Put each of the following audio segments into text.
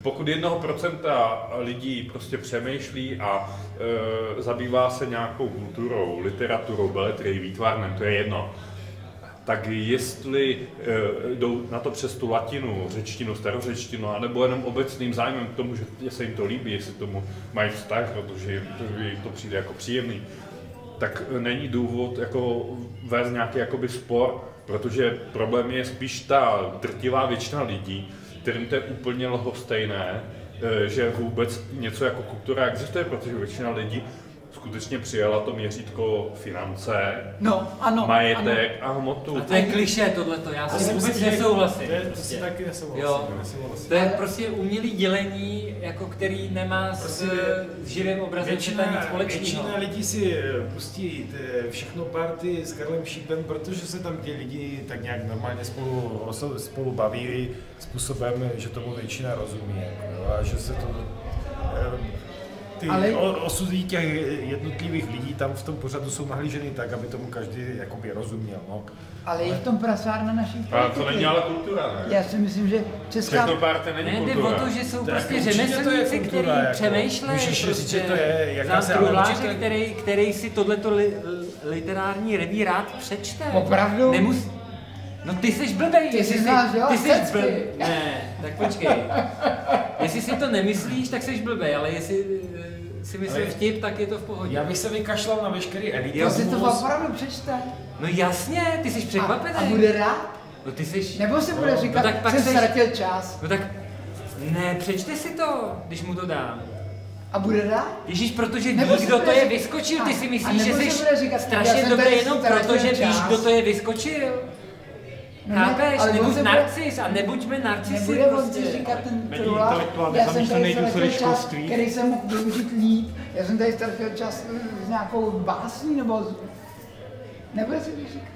pokud 1% lidí prostě přemýšlí a zabývá se nějakou kulturou, literaturou, beletrií, výtvarnem, to je jedno, tak jestli jdou na to přes tu latinu, řečtinu, starořečtinu, anebo jenom obecným zájmem k tomu, že se jim to líbí, jestli tomu mají vztah, protože jim to přijde jako příjemný, tak není důvod jako vést nějaký jakoby spor, protože problém je spíš ta drtivá většina lidí, kterým to je úplně lhostejné, že vůbec něco jako kultura existuje, protože většina lidí skutečně přijala to měřítko finance, majetek a hmotu. A to je klišé tohleto, já si vůbec nesouhlasím. To je prostě taky nesouhlasím. To je prostě umělý dělení, jako který nemá s živým obrazem nic společného. Většina lidí si pustí všechno party s Karlem Šípem, protože se tam ti lidi tak nějak normálně spolu baví způsobem, že tomu většina rozumí. Jako, a že se to... Ty osudy těch jednotlivých lidí tam v tom pořadu jsou nahlíženy tak, aby tomu každý jakoby rozuměl. No. Ale je v tom prasárna naší politiky. A to není ale kultura, ne? Já si myslím, že česká... Technopárty není kultura. Jde o to, že jsou prostě řemeslníci, kteří přemýšlejí, truhláře, který si tohleto literární reví rád přečte. Opravdu? No ty jsi blbej, ty jsi znáš, jo? Ty jsi blbej. Ne, tak počkej. Jestli si to nemyslíš, tak jsi blbej, ale jestli si myslíš vtip, tak je to v pohodě. Já bych se vykašlal na veškerý elitismus. Jo, si to opravdu přečte. No jasně, ty jsi překvapený. A bude rád? No ty jsi... Nebo si bude říkat, no, tak jsem ztratil čas. No tak... Ne, přečte si to, když mu to dám. A bude rád? Ježíš, protože víš, kdo to je vyskočil, ty si myslíš, že jsi strašně dobrý jenom proto, že víš, kdo to je vyskočil? Chápeš? Nebuď narcis a nebuďme narcisy. Nebude on si říkat ten truhlář, já jsem tady ztratil čas, který jsem mohl využít líp. Já jsem tady ztratil čas s nějakou básní, nebo... Nebude si to říkat?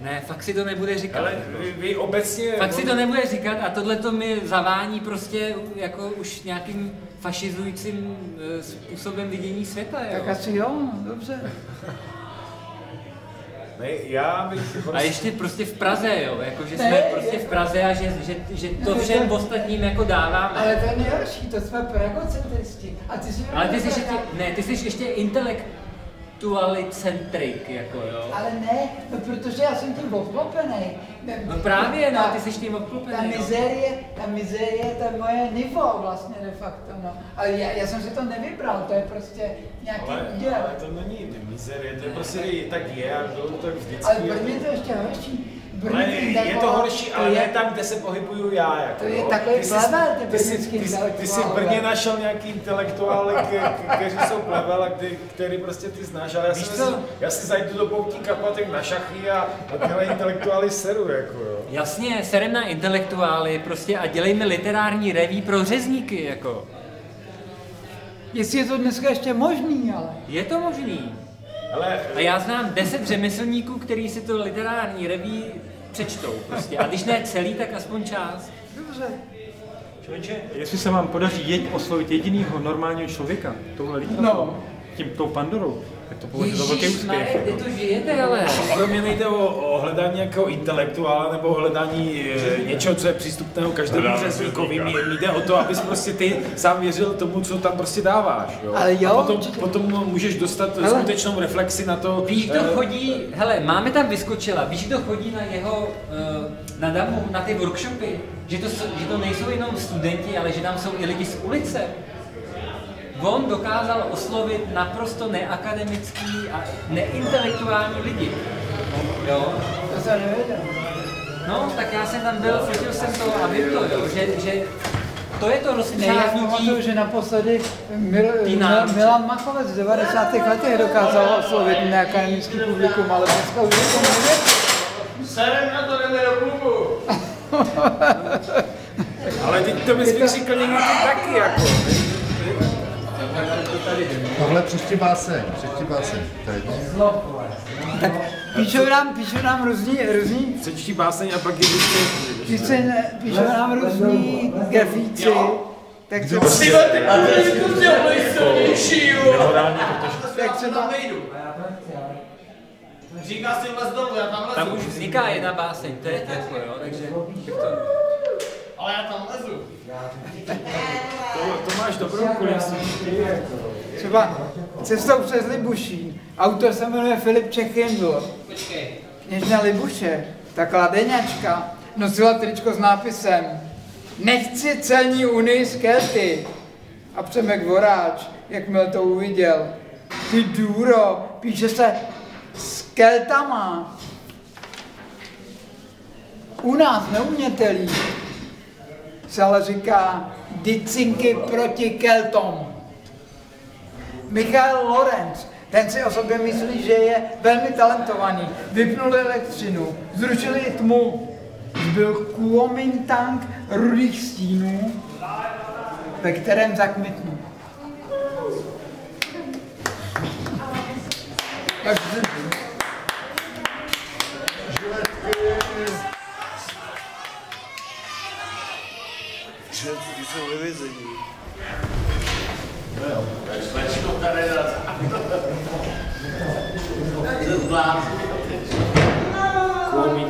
Ne, fakt si to nebude říkat. Ale vy obecně... Fakt si to nebude říkat a tohleto mi zavání prostě jako už nějakým fašizujícím způsobem vidění světa, jo? Tak asi jo, dobře. Ne, já bych... A ještě prostě v Praze, jo, jako že jsme prostě v Praze a že to všem ostatním jako dáváme. Ale to je nejhorší, to jsme pragocentristi. A ty si... Ale ty jsi ještě intelektualicentrik, jako jo. Ale ne, no protože já jsem tím obklopený. No právě, no, ty jsi tím obklopený. Ta mizerie, to je moje nivo vlastně de facto, no. Ale já jsem si to nevybral, to je prostě nějaký úděl. Ale to není mizerie, to je prostě tak je a bylo to tak vždycky. Ale pro mě to je ještě horší. Ale je to horší, ale ne tam, kde se pohybuju já. Jako, to je takový plevel, ty jsi v Brně našel nějaký intelektuály, kteří jsou plevel a který prostě ty znáš, ale já si zajdu do poutí kapatek na šachy a tyhle intelektuály seru, jako jo. Jasně, serem na intelektuály prostě a dělejme literární reví pro řezníky, jako. Jestli je to dneska ještě možný, ale... Je to možný. Ale... A já znám 10 řemeslníků, kteří si to literární reví přečtou prostě. A když ne celý, tak aspoň část. Dobře. Člověče, jestli se vám podaří oslovit jedinýho normálního člověka, touhle literárou, tou Pandorou, tak to považuji za velký úspěch. Ježišmarja, ty to žijete, ale... Pro mě nejde o hledání nějakého intelektuála nebo o hledání něčeho, co je přístupného každému řezníkovi. Mně jde o to, abys prostě ty sám věřil tomu, co tam prostě dáváš. Jo? Ale jo, a potom můžeš dostat skutečnou reflexi na to... Víš, kdo chodí, hele, máme tam vyskočila, víš, kdo chodí na jeho, na DAMu, na ty workshopy? Že to nejsou jenom studenti, ale že tam jsou i lidi z ulice. On dokázal oslovit naprosto neakademický a neintelektuální lidi. Jo? To se nevěděl. No, tak já jsem tam byl, fotil jsem to a vím to, jo, že to je to rozpřáhnutí. Že naposledy Milan Machovec v 90. letech dokázal oslovit neakademický publikum, ale dneska už to nevěděl. Serem na to jdeme do klubu. Ale teď to bys řekl někdy taky, jako. Tohle příští báseň. Tak píšou nám různí... Přečtí báseň a pak je píšou nám různí grafíci. Tak třeba... A to je to nejsilnější, jo! Tak třeba... Říká si vlez dolů, já tam lezu. Tam už vzniká jedna báseň, to je teplo, jo, takže... Ale já tam lezu. máš dobrou kulisu. Třeba Cestou přes Libušín. Autor se jmenuje Filip Čechindl. Kněžna Libuše, ta kladeňačka, nosila tričko s nápisem Nechci celní unii s Kelty. A Přemek Voráč, jakmile to uviděl, ty důro, píše se s Keltama. U nás neumětelí se ale říká dicinky proti Keltom. Michael Lorenz, ten si o sobě myslí, že je velmi talentovaný. Vypnul elektřinu, zrušili i tmu. Byl Kuomintang rudých stínů, ve kterém zakmitnul. Ty jsou vyvězení. Kuomintang